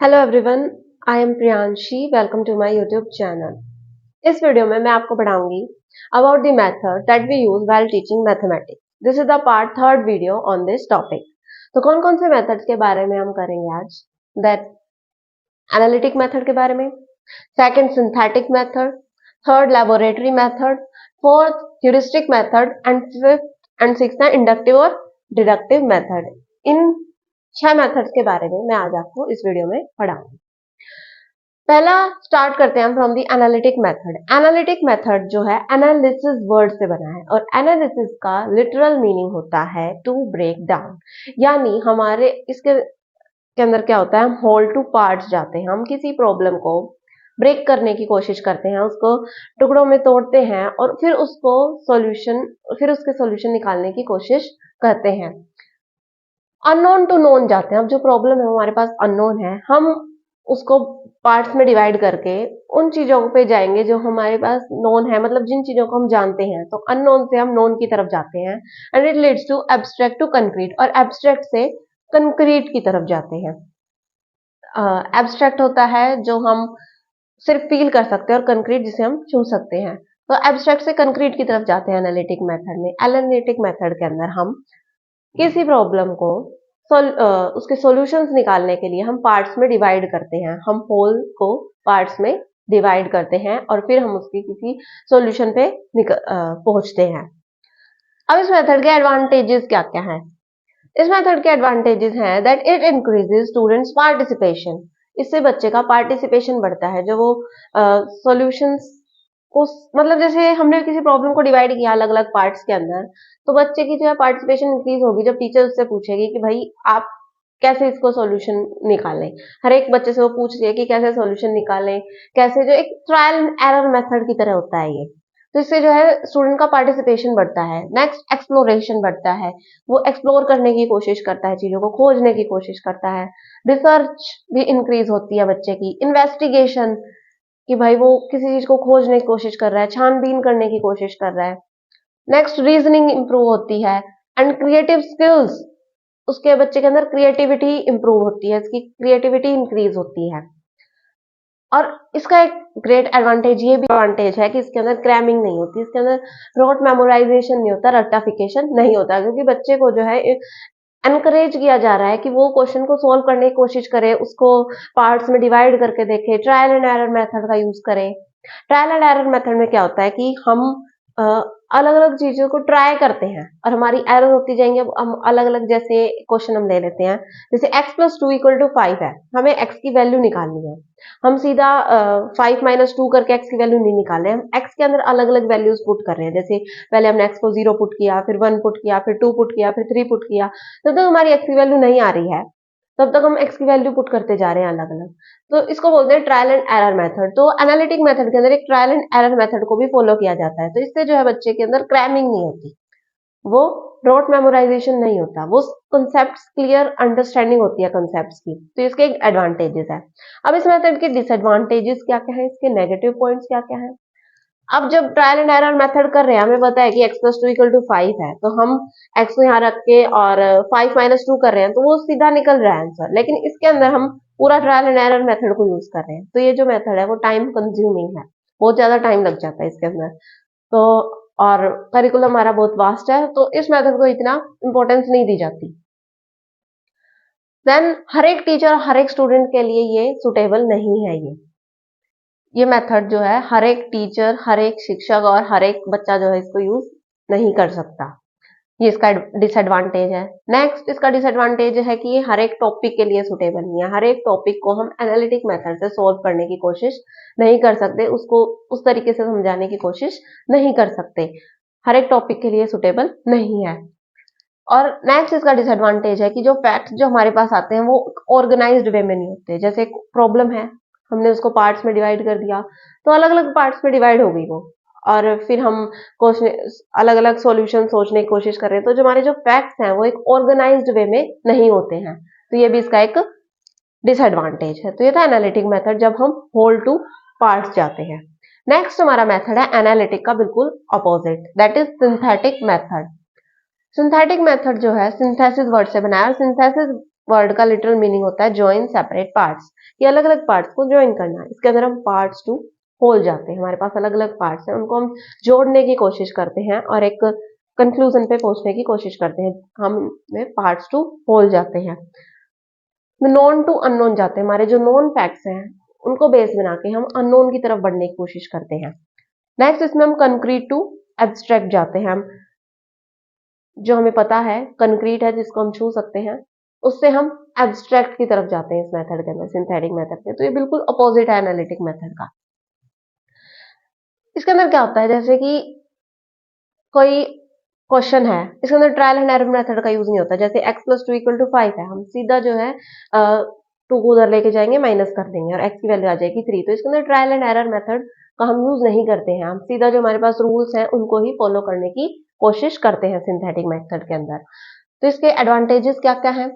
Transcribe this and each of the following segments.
Hello everyone, I am Priyanshi. Welcome to my YouTube channel. इस video में मैं आपको पढ़ाऊंगी about the method that we use while teaching mathematics. This is the part third video on this topic. तो कौन कौन से methods के बारे में हम करेंगे आज? दैट एनालिटिक मेथड के बारे में, second synthetic method, third laboratory method, fourth heuristic method and fifth and sixth है इंडक्टिव और डिडक्टिव मेथड। इन 6 मेथड्स के बारे में मैं आज आपको इस वीडियो में पढ़ाऊंगी। पहला स्टार्ट करते हैं हम from the analytic method. Analytic method जो है एनालिसिस वर्ड से बना है और एनालिसिस का लिटरल मीनिंग होता है टू ब्रेक डाउन। यानी हमारे इसके अंदर क्या होता है, हम होल टू पार्ट्स जाते हैं। हम किसी प्रॉब्लम को ब्रेक करने की कोशिश करते हैं, उसको टुकड़ों में तोड़ते हैं और फिर उसके सॉल्यूशन निकालने की कोशिश करते हैं। अननोन टू नोन जाते हैं। अब जो प्रॉब्लम है हमारे पास अननोन है, हम उसको पार्ट्स में डिवाइड करके उन चीजों पे जाएंगे जो हमारे पास नोन है, मतलब जिन चीजों को हम जानते हैं। तो अननोन से हम नोन की तरफ जाते हैं and it leads to abstract to concrete, और एब्स्ट्रैक्ट से कंक्रीट की तरफ जाते हैं। एब्स्ट्रैक्ट होता है जो हम सिर्फ फील कर सकते हैं और कंक्रीट जिसे हम छू सकते हैं। तो एब्स्ट्रैक्ट से कंक्रीट की तरफ जाते हैं एनालिटिक मेथड में। एनालिटिक मेथड के अंदर हम किसी प्रॉब्लम को उसके सॉल्यूशंस निकालने के लिए हम पार्ट्स में डिवाइड करते हैं। हम होल को पार्ट्स में डिवाइड करते हैं और फिर हम उसकी किसी सॉल्यूशन पे पहुंचते हैं। अब इस मेथड के एडवांटेजेस क्या क्या हैं? इस मेथड के एडवांटेजेस हैं that it increases students participation. इससे बच्चे का पार्टिसिपेशन बढ़ता है। जो वो सॉल्यूशंस को, मतलब जैसे हमने किसी प्रॉब्लम को डिवाइड किया अलग अलग पार्ट्स के अंदर, तो बच्चे की जो है पार्टिसिपेशन इंक्रीज होगी जब टीचर उससे पूछेगी कि भाई आप कैसे इसको सॉल्यूशन निकालें। हर एक बच्चे से वो पूछ रही है कि कैसे सॉल्यूशन निकालें, कैसे, जो एक ट्रायल एंड एरर मेथड की तरह होता है ये। तो इससे जो है स्टूडेंट का पार्टिसिपेशन बढ़ता है। नेक्स्ट, एक्सप्लोरेशन बढ़ता है। वो एक्सप्लोर करने की कोशिश करता है, चीजों को खोजने की कोशिश करता है। रिसर्च भी इंक्रीज होती है बच्चे की। इन्वेस्टिगेशन, कि भाई वो किसी चीज को खोजने की कोशिश कर रहा है, छानबीन करने की कोशिश कर रहा है। नेक्स्ट, रीजनिंग इंप्रूव होती है एंड क्रिएटिव स्किल्स, उसके बच्चे के अंदर क्रिएटिविटी इंप्रूव होती है, इसकी क्रिएटिविटी इंक्रीज होती है। और इसका एक ग्रेट एडवांटेज ये भी एडवांटेज है कि इसके अंदर क्रैमिंग नहीं होती, इसके अंदर रोट मेमोराइजेशन नहीं होता, रट्टाफिकेशन नहीं होता, क्योंकि बच्चे को जो है एनकरेज किया जा रहा है कि वो क्वेश्चन को सोल्व करने की कोशिश करे, उसको पार्ट्स में डिवाइड करके देखे, ट्रायल एंड एरर मेथड का यूज करे। ट्रायल एंड एरर मेथड में क्या होता है कि हम अलग अलग चीजों को ट्राई करते हैं और हमारी एरर होती जाएंगे। अब हम अलग अलग, जैसे क्वेश्चन हम ले लेते हैं, जैसे x plus two equal to 5 है, हमें x की वैल्यू निकालनी है। हम सीधा 5 माइनस 2 करके x की वैल्यू नहीं निकाल रहे, हम x के अंदर अलग अलग वैल्यूज पुट कर रहे हैं। जैसे पहले हमने x को 0 पुट किया, फिर 1 पुट किया, फिर 2 पुट किया, फिर 3 पुट किया। तब तक हमारी x की वैल्यू नहीं आ रही है, तब तक हम x की वैल्यू पुट करते जा रहे हैं अलग अलग। तो इसको बोलते हैं ट्रायल एंड एरर मेथड। तो एनालिटिक मेथड के अंदर एक ट्रायल एंड एरर मेथड को भी फॉलो किया जाता है। तो इससे जो है बच्चे के अंदर क्रैमिंग नहीं होती, वो रोट मेमोराइजेशन नहीं होता, वो कॉन्सेप्ट्स क्लियर अंडरस्टैंडिंग होती है कॉन्सेप्ट्स की। तो इसके एक एडवांटेजेस है। अब इस मेथड के डिसएडवांटेजेस क्या क्या है, इसके नेगेटिव पॉइंट्स क्या क्या है? अब जब ट्रायल एंड एरर मेथड कर रहे हैं, हमें पता है कि x plus two equal to 5 है, तो हम x को यहाँ रख के और 5 माइनस 2 कर रहे हैं, तो वो सीधा निकल रहा है आंसर। लेकिन इसके अंदर हम पूरा ट्रायल एंड एरर मेथड को यूज कर रहे हैं, तो ये जो मेथड है वो टाइम कंज्यूमिंग है, बहुत ज्यादा टाइम लग जाता है इसके अंदर। तो और करिकुलम हमारा बहुत वास्ट है, तो इस मेथड को इतना इंपॉर्टेंस नहीं दी जाती। देन हर एक टीचर, हर एक स्टूडेंट के लिए ये सुटेबल नहीं है। ये मेथड जो है हर एक टीचर, हर एक शिक्षक और हर एक बच्चा जो है इसको यूज नहीं कर सकता। ये इसका डिसएडवांटेज है। नेक्स्ट, इसका डिसएडवांटेज है कि ये हर एक टॉपिक के लिए सुटेबल नहीं है। हर एक टॉपिक को हम एनालिटिक मेथड से सॉल्व करने की कोशिश नहीं कर सकते, उसको उस तरीके से समझाने की कोशिश नहीं कर सकते। हर एक टॉपिक के लिए सुटेबल नहीं है। और नेक्स्ट, इसका डिसएडवांटेज है कि जो फैक्ट्स जो हमारे पास आते हैं वो ऑर्गेनाइज्ड वे में नहीं होते। जैसे एक प्रॉब्लम है, हमने उसको पार्ट्स में डिवाइड कर दिया, तो अलग अलग पार्ट्स में डिवाइड हो गई वो, और फिर हम अलग अलग सॉल्यूशन सोचने की कोशिश कर रहे हैं, तो जो हमारे जो फैक्ट्स हैं वो एक ऑर्गेनाइज्ड वे में नहीं होते हैं। तो ये भी इसका एक डिसएडवांटेज है। तो ये था एनालिटिक मेथड, जब हम होल टू पार्ट्स जाते हैं। नेक्स्ट हमारा मेथड है एनालिटिक का बिल्कुल opposite, that is synthetic method. Synthetic method जो है सिंथेसिस वर्ड से बना है, और सिंथेसिस वर्ड का लिटरल मीनिंग होता है जॉइन सेपरेट पार्ट्स, ये अलग अलग पार्ट्स को ज्वाइन करना। इसके अंदर हम पार्ट्स टू होल जाते हैं, हमारे पास अलग अलग पार्ट्स हैं, उनको हम जोड़ने की कोशिश करते हैं और एक कंक्लूजन पे पहुंचने की कोशिश करते हैं। हम पार्ट्स टू होल जाते हैं, नॉन टू अननोन जाते हैं, हमारे जो नॉन फैक्ट्स हैं उनको बेस बना के हम अननोन की तरफ बढ़ने की कोशिश करते हैं। नेक्स्ट इसमें हम कंक्रीट टू एब्स्ट्रैक्ट जाते हैं, हम जो हमें पता है कंक्रीट है जिसको हम छू सकते हैं, उससे हम एब्स्ट्रैक्ट की तरफ जाते हैं इस मेथड के अंदर, सिंथेटिक मेथड के। तो ये बिल्कुल अपोजिट है एनालिटिक मेथड का। इसके अंदर क्या होता है, जैसे कि कोई क्वेश्चन है, इसके अंदर ट्रायल एंड एरर मेथड का यूज नहीं होता। जैसे x plus two equal to 5 है, हम सीधा जो है 2 को उधर लेके जाएंगे, माइनस कर देंगे और x की वैल्यू आ जाएगी 3। तो इसके अंदर ट्रायल एंड एरर मेथड का हम यूज नहीं करते हैं, हम सीधा जो हमारे पास रूल्स हैं उनको ही फॉलो करने की कोशिश करते हैं सिंथेटिक मेथड के अंदर। तो इसके एडवांटेजेस क्या क्या है,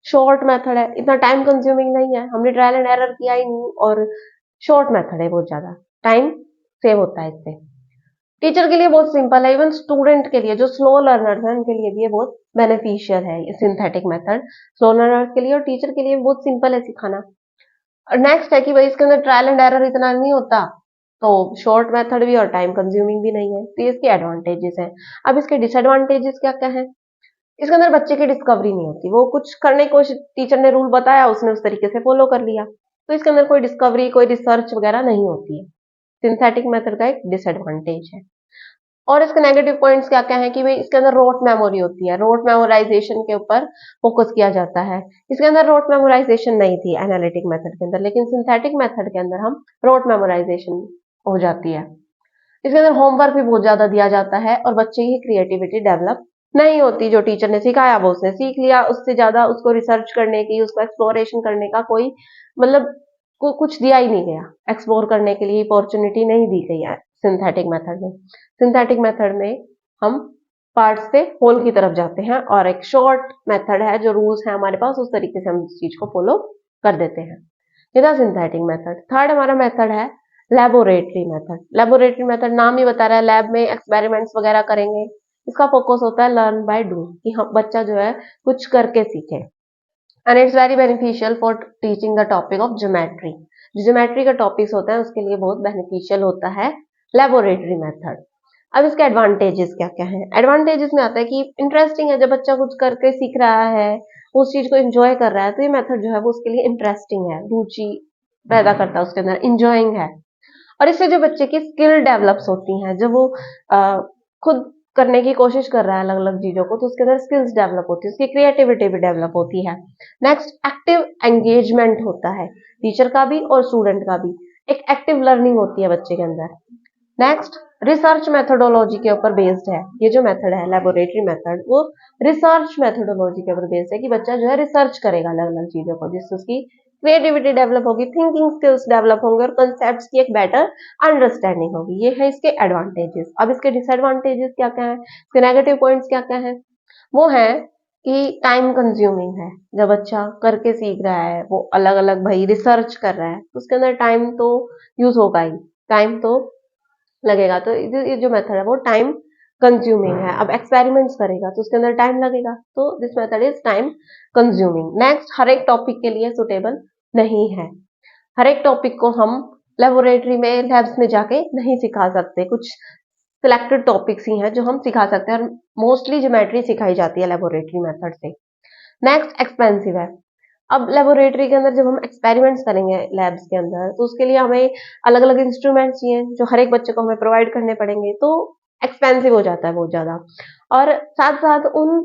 शॉर्ट मेथड है, इतना टाइम कंज्यूमिंग नहीं है, हमने ट्रायल एंड एरर किया ही नहीं, और शॉर्ट मेथड है, बहुत ज्यादा टाइम सेव होता है इससे। टीचर के लिए बहुत सिंपल है, इवन स्टूडेंट के लिए जो स्लो लर्नर्स हैं उनके लिए भी ये बहुत बेनिफिशियल है ये सिंथेटिक मेथड, स्लो लर्नर्स के लिए और टीचर के लिए बहुत सिंपल है सिखाना। और नेक्स्ट है कि भाई इसके अंदर ट्रायल एंड एरर इतना नहीं होता, तो शॉर्ट मेथड भी और टाइम कंज्यूमिंग भी नहीं है। तो ये इसके एडवांटेजेस हैं। अब इसके डिसएडवांटेजेस क्या क्या है, इसके अंदर बच्चे की डिस्कवरी नहीं होती, वो कुछ करने की कोशिश, टीचर ने रूल बताया उसने उस तरीके से फॉलो कर लिया, तो इसके अंदर कोई डिस्कवरी कोई रिसर्च वगैरह नहीं होती है, सिंथेटिक मेथड का एक डिसएडवांटेज है। और इसके नेगेटिव पॉइंट्स क्या क्या है कि भाई इसके अंदर रोट मेमोरी होती है, रोट मेमोराइजेशन के ऊपर फोकस किया जाता है। इसके अंदर रोट मेमोराइजेशन नहीं थी एनालिटिक मेथड के अंदर, लेकिन सिंथेटिक मेथड के अंदर हम रोट मेमोराइजेशन हो जाती है। इसके अंदर होमवर्क भी बहुत ज्यादा दिया जाता है और बच्चे की क्रिएटिविटी डेवलप नहीं होती, जो टीचर ने सिखाया वो उसने सीख लिया, उससे ज्यादा उसको रिसर्च करने की, उसको एक्सप्लोरेशन करने का कोई मतलब कुछ दिया ही नहीं गया, एक्सप्लोर करने के लिए अपॉर्चुनिटी नहीं दी गई है सिंथेटिक मेथड में। सिंथेटिक मेथड में हम पार्ट से होल की तरफ जाते हैं और एक शॉर्ट मेथड है, जो रूल्स है हमारे पास उस तरीके से हम उस चीज को फॉलो कर देते हैं। ये था सिंथेटिक मेथड। थर्ड हमारा मेथड है लेबोरेटरी मेथड। लेबोरेटरी मेथड नाम ही बता रहा है, लैब में एक्सपेरिमेंट्स वगैरह करेंगे। इसका फोकस होता है लर्न बाय डू, कि हम बच्चा जो है कुछ करके सीखे, and it's very beneficial for teaching the topic of geometry. जो ज्योमेट्री का टॉपिक्स होता है उसके लिए बहुत बेनिफिशियल होता है लेबोरेटरी मेथड। अब इसके एडवांटेजेस क्या क्या है, एडवांटेजेस में आता है कि इंटरेस्टिंग है, जब बच्चा कुछ करके सीख रहा है, उस चीज को एंजॉय कर रहा है, तो ये मेथड जो है वो उसके लिए इंटरेस्टिंग है, रुचि पैदा करता है उसके अंदर, इंजॉइंग है। और इससे जो बच्चे की स्किल डेवलप्स होती हैं, जब वो खुद करने की कोशिश कर रहा है अलग अलग चीजों को, तो उसके अंदर स्किल्स डेवलप होती है, उसकी क्रिएटिविटी भी डेवलप होती है। नेक्स्ट एक्टिव एंगेजमेंट होता है, टीचर का भी और स्टूडेंट का भी एक एक्टिव लर्निंग होती है बच्चे के अंदर। नेक्स्ट रिसर्च मेथोडोलॉजी के ऊपर बेस्ड है, ये जो मेथड है लेबोरेटरी मेथड वो रिसर्च मेथोडोलॉजी के ऊपर बेस्ड है, कि बच्चा जो है रिसर्च करेगा अलग अलग चीजों को, जिससे उसकी क्रिएटिविटी डेवलप होगी, थिंकिंग स्किल्स डेवलप होंगे और कंसेप्ट्स की एक बेटर अंडरस्टैंडिंग होगी। ये है इसके एडवांटेजेस। अब इसके डिसएडवांटेजेस क्या क्या है, इसके नेगेटिव पॉइंट्स क्या क्या है, वो है कि टाइम कंज्यूमिंग है, जब बच्चा करके सीख रहा है, वो अलग अलग भाई रिसर्च कर रहा है, तो उसके अंदर टाइम तो यूज होगा ही, टाइम तो लगेगा, तो ये जो मेथड है वो टाइम कंज्यूमिंग है। अब एक्सपेरिमेंट्स करेगा तो उसके अंदर टाइम लगेगा, तो this method is time consuming. Next हर एक टॉपिक के लिए सुटेबल नहीं है, हर एक टॉपिक को हम लेबोरेटरी में लैब्स में जाके नहीं सिखा सकते, कुछ सिलेक्टेड टॉपिक्स ही हैं जो हम सिखा सकते हैं, और मोस्टली ज्योमेट्री सिखाई जाती है लेबोरेटरी मेथड से। नेक्स्ट एक्सपेंसिव है। अब लेबोरेटरी के अंदर जब हम एक्सपेरिमेंट्स करेंगे लैब्स के अंदर, तो उसके लिए हमें अलग अलग इंस्ट्रूमेंट्स चाहिए जो हर एक बच्चे को हमें प्रोवाइड करने पड़ेंगे, तो एक्सपेंसिव हो जाता है बहुत ज्यादा। और साथ साथ उन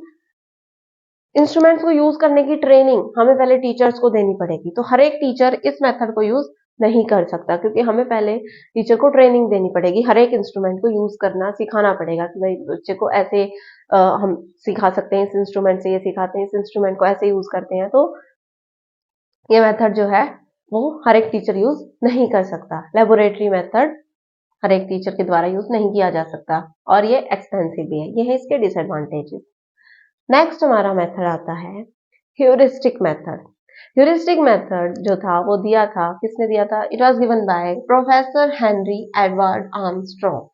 इंस्ट्रूमेंट्स को यूज करने की ट्रेनिंग हमें पहले टीचर्स को देनी पड़ेगी, तो हर एक टीचर इस मेथड को यूज नहीं कर सकता, क्योंकि हमें पहले टीचर को ट्रेनिंग देनी पड़ेगी, हर एक इंस्ट्रूमेंट को यूज करना सिखाना पड़ेगा, कि भाई बच्चे को ऐसे हम सिखा सकते हैं, इस इंस्ट्रूमेंट से ये सिखाते हैं, इस इंस्ट्रूमेंट को ऐसे यूज करते हैं। तो ये मेथड जो है वो हर एक टीचर यूज नहीं कर सकता, लेबोरेटरी मेथड हर एक टीचर के द्वारा यूज नहीं किया जा सकता, और ये एक्सपेंसिव भी है। ये है इसके डिसएडवांटेजेस। नेक्स्ट हमारा मेथड आता है ह्यूरिस्टिक मेथड। ह्यूरिस्टिक मेथड जो था वो दिया था, किसने दिया था, it was given by professor Henry Edward Armstrong.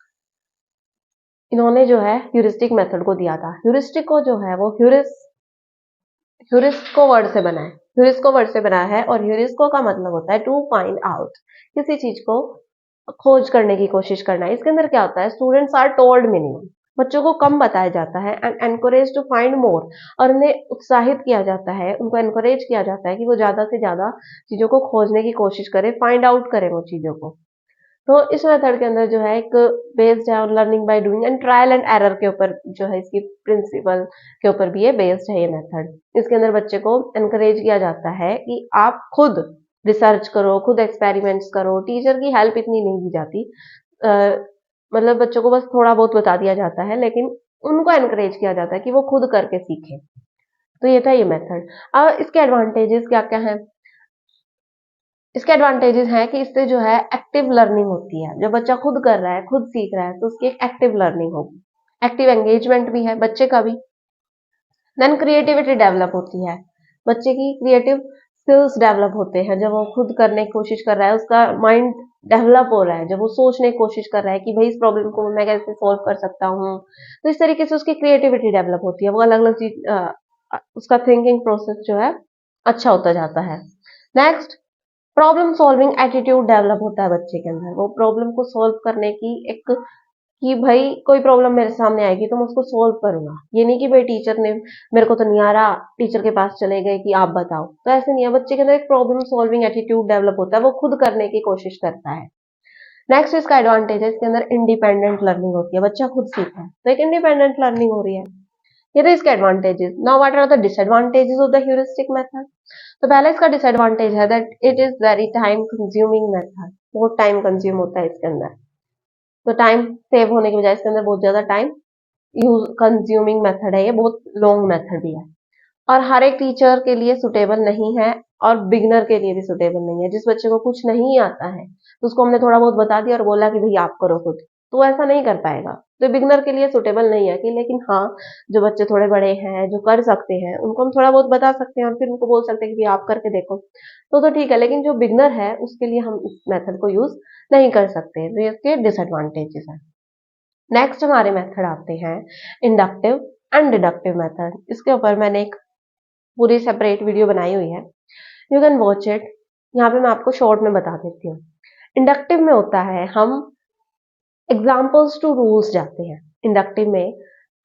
इन्होंने जो है ह्यूरिस्टिक मेथड को दिया था। ह्यूरिस्टिक को जो है वो ह्यूरिस ह्यूरिस्को वर्ड से बना है, ह्यूरिस्को वर्ड से बना है और ह्यूरिस्को का मतलब होता है टू फाइंड आउट, किसी चीज को खोज करने की कोशिश करना है। इसके अंदर क्या होता है, स्टूडेंट्स आर टोल्ड मिनिमम, बच्चों को कम बताया जाता है, and encourage to find more, और उन्हें उत्साहित किया जाता है, उनको एनकरेज किया जाता है कि वो ज्यादा से ज्यादा चीजों को खोजने की कोशिश करें, फाइंड आउट करें वो चीजों को। तो इस मेथड के अंदर जो है एक बेस्ड है और learning by doing and trial and error के ऊपर जो है, इसकी प्रिंसिपल के ऊपर भी ये बेस्ड है ये मेथड। इसके अंदर बच्चे को एनकरेज किया जाता है कि आप खुद रिसर्च करो, खुद एक्सपेरिमेंट्स करो, टीचर की हेल्प इतनी नहीं दी जाती। अ, मतलब बच्चों को बस थोड़ा बहुत बता दिया जाता है, लेकिन उनको एनकरेज किया जाता है कि वो खुद करके सीखें। तो ये था ये मेथड। अब इसके एडवांटेजेस क्या क्या है, इसके एडवांटेजेस हैं कि इससे जो है एक्टिव लर्निंग होती है, जब बच्चा खुद कर रहा है, खुद सीख रहा है, तो उसकी एक एक्टिव लर्निंग होगी, एक्टिव एंगेजमेंट भी है बच्चे का भी। देन क्रिएटिविटी डेवलप होती है, बच्चे की क्रिएटिव स्किल्स डेवलप होते हैं, जब वो खुद करने की कोशिश कर रहा है, उसका माइंड डेवलप हो रहा है, जब वो सोचने की कोशिश कर रहा है कि भाई इस प्रॉब्लम को मैं कैसे सोल्व कर सकता हूँ, तो इस तरीके से उसकी क्रिएटिविटी डेवलप होती है, वो अलग अलग चीज उसका थिंकिंग प्रोसेस जो है अच्छा होता जाता है। Next, problem solving attitude develop होता है बच्चे के अंदर, वो प्रॉब्लम को सॉल्व करने की एक, कि भाई कोई प्रॉब्लम मेरे सामने आएगी तो मैं उसको सॉल्व करूंगा, ये नहीं कि भाई टीचर ने, मेरे को तो नहीं आ रहा, टीचर के पास चले गए कि आप बताओ, तो ऐसे नहीं है। बच्चे के अंदर एक प्रॉब्लम सॉल्विंग एटीट्यूड डेवलप होता है, वो खुद करने की कोशिश करता है। नेक्स्ट इसका एडवांटेज है, इसके अंदर इंडिपेंडेंट लर्निंग होती है, बच्चा खुद सीखता है तो एक इंडिपेंडेंट लर्निंग हो रही है। ये तो इसके advantages. Now what are the disadvantages of the heuristic method. तो पहला इसका डिसएडवांटेज है that it is very time consuming method, बहुत टाइम कंज्यूम होता है इसके अंदर। तो टाइम सेव होने की बजाय इसके अंदर बहुत ज्यादा टाइम यूज कंज्यूमिंग मेथड है, ये बहुत लॉन्ग मेथड भी है, और हर एक टीचर के लिए सुटेबल नहीं है, और बिगनर के लिए भी सुटेबल नहीं है। जिस बच्चे को कुछ नहीं आता है तो उसको हमने थोड़ा बहुत बता दिया और बोला कि भाई आप करो खुद, तो वो ऐसा नहीं कर पाएगा, तो बिगनर के लिए सुटेबल नहीं है। कि लेकिन हाँ, जो बच्चे थोड़े बड़े हैं, जो कर सकते हैं, उनको हम थोड़ा बहुत बता सकते हैं और फिर उनको बोल सकते हैं कि भाई आप करके देखो, तो ठीक है। लेकिन जो बिगनर है उसके लिए हम इस मेथड को यूज नहीं कर सकते, तो ये इसके डिसएडवांटेजेस है। नेक्स्ट हमारे मेथड आते हैं इंडक्टिव एंड डिडक्टिव मेथड। इसके ऊपर मैंने एक पूरी सेपरेट वीडियो बनाई हुई है, यू कैन वॉच इट। यहाँ पे मैं आपको शॉर्ट में बता देती हूँ। इंडक्टिव में होता है, हम एग्जाम्पल्स टू रूल्स जाते हैं। इंडक्टिव में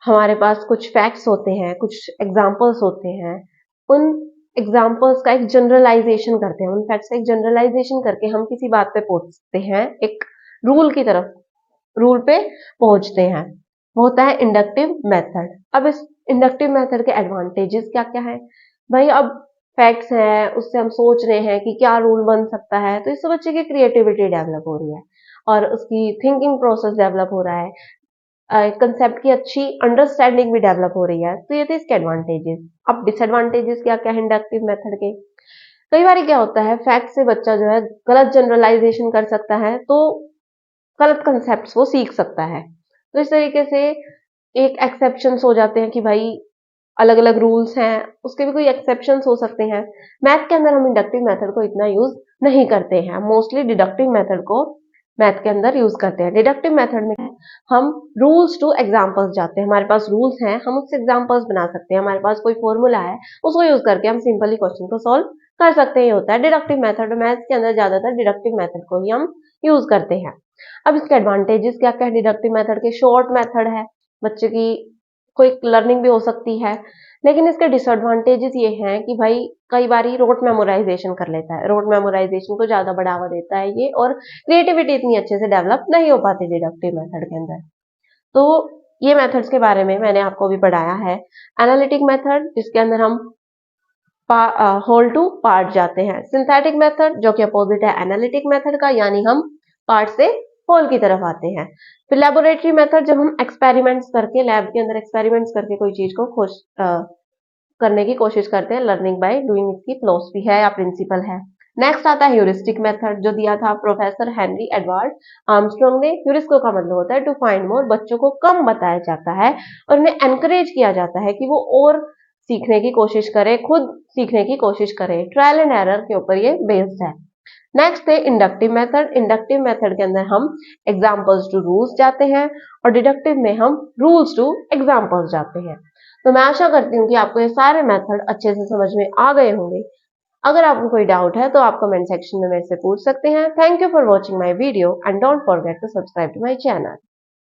हमारे पास कुछ फैक्ट्स होते हैं, कुछ एग्जाम्पल्स होते हैं, उन एग्जाम्पल्स का एक जनरलाइजेशन करते हैं, उन फैक्ट्स का एक जनरलाइजेशन करके हम किसी बात पे पहुंचते हैं, एक रूल की तरफ, रूल पे पहुंचते हैं। वो होता है इंडक्टिव मेथड। अब इस इंडक्टिव मेथड के एडवांटेजेस क्या क्या है भाई, अब फैक्ट्स हैं, उससे हम सोच रहे हैं कि क्या रूल बन सकता है, तो इससे बच्चे की क्रिएटिविटी डेवलप हो रही है और उसकी थिंकिंग प्रोसेस डेवलप हो रहा है, कंसेप्ट की अच्छी अंडरस्टैंडिंग भी डेवलप हो रही है। तो ये थे इसके एडवांटेजेस। अब डिसएडवांटेजेस क्या क्या है इंडक्टिव मेथड के। कई बार क्या होता है, फैक्ट से बच्चा जो है गलत जनरलाइजेशन कर सकता है, तो गलत कंसेप्ट वो सीख सकता है। तो इस तरीके से एक एक्सेप्शंस हो जाते हैं कि भाई अलग अलग रूल्स हैं, उसके भी कोई एक्सेप्शंस हो सकते हैं। मैथ के अंदर हम इंडक्टिव मेथड को इतना यूज नहीं करते हैं, मोस्टली डिडक्टिव मेथड को मैथ के अंदर यूज करते हैं। डिडक्टिव मेथड में हम रूल्स टू एग्जाम्पल्स जाते हैं, हमारे पास रूल्स हैं, हम उससे एग्जाम्पल्स बना सकते हैं, हमारे पास कोई फॉर्मूला है, उसको यूज करके हम सिंपली क्वेश्चन को सॉल्व कर सकते हैं। ये होता है डिडक्टिव मेथड। मैथ्स के अंदर ज्यादातर डिडक्टिव मेथड को ही हम यूज करते हैं। अब इसके एडवांटेजेस क्या क्या है डिडक्टिव मेथड के। शॉर्ट मेथड है, बच्चे की क्विक लर्निंग भी हो सकती है, लेकिन इसके डिसएडवांटेजेस ये हैं कि भाई कई बारी रोट मेमोराइजेशन कर लेता है, रोट मेमोराइजेशन को ज्यादा बढ़ावा देता है ये, और क्रिएटिविटी इतनी अच्छे से डेवलप नहीं हो पाती डिडक्टिव मेथड के अंदर। तो ये मेथड्स के बारे में मैंने आपको भी पढ़ाया है। एनालिटिक मेथड, जिसके अंदर हम होल टू पार्ट जाते हैं। सिंथेटिक मेथड, जो कि अपोजिट है एनालिटिक मेथड का, यानी हम पार्ट से होल की तरफ आते हैं। फिर लेबोरेटरी मेथड, जब हम एक्सपेरिमेंट्स करके, लैब के अंदर एक्सपेरिमेंट्स करके कोई चीज को खोज करने की कोशिश करते हैं, लर्निंग बाय डूइंग इसकी फिलॉसफी है या प्रिंसिपल है। नेक्स्ट आता है ह्यूरिस्टिक मेथड, जो दिया था प्रोफेसर हेनरी एडवर्ड आर्मस्ट्रांग ने। ह्यूरिस्को का मतलब होता है टू फाइंड मोर, बच्चों को कम बताया जाता है और उन्हें एनकरेज किया जाता है कि वो और सीखने की कोशिश करे, खुद सीखने की कोशिश करे। ट्रायल एंड एरर के ऊपर ये बेस्ड है। नेक्स्ट है इंडक्टिव मेथड। इंडक्टिव मेथड के अंदर हम एग्जाम्पल्स टू रूल्स जाते हैं और डिडक्टिव में हम रूल्स टू एग्जाम्पल्स जाते हैं। तो मैं आशा करती हूँ कि आपको ये सारे मेथड अच्छे से समझ में आ गए होंगे। अगर आपको कोई डाउट है तो आप कमेंट सेक्शन में मेरे से पूछ सकते हैं। Thank you for watching my video and don't forget to subscribe to my channel.